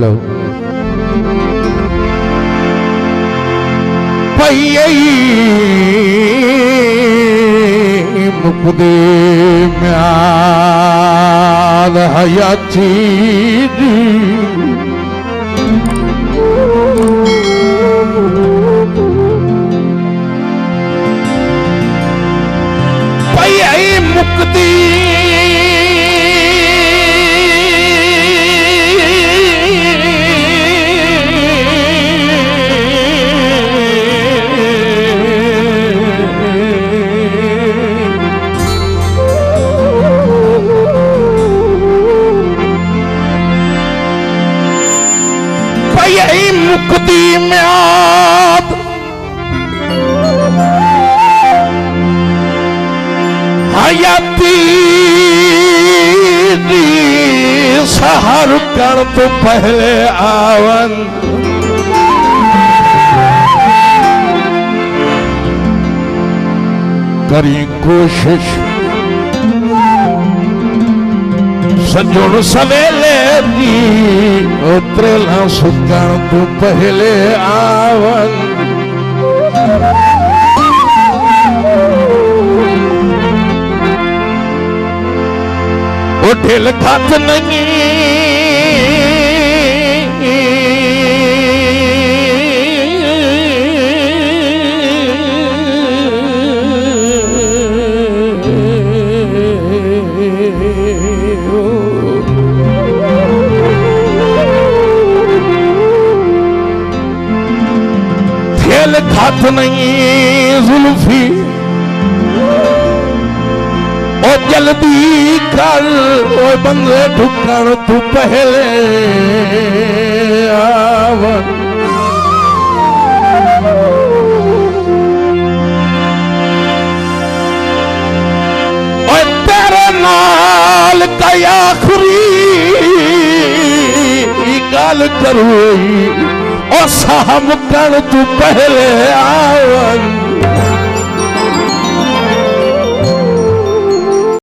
लो मुकदे म्याद हयाती मुक्ति मुक्ति म्याद हयाती सहर कर तो पहले आवन करी कोशिश सजुण सवेले दी उतरेला सुकण तो पहले आवन ढिल खत नहीं ढिल खत नहीं जुल्फी ओ जल्दी कर ओ बंदे ठुकण तू पहले आवन ओ तेरे नाल का आखरी गल करूं ओ साहब कर तू पहले आवन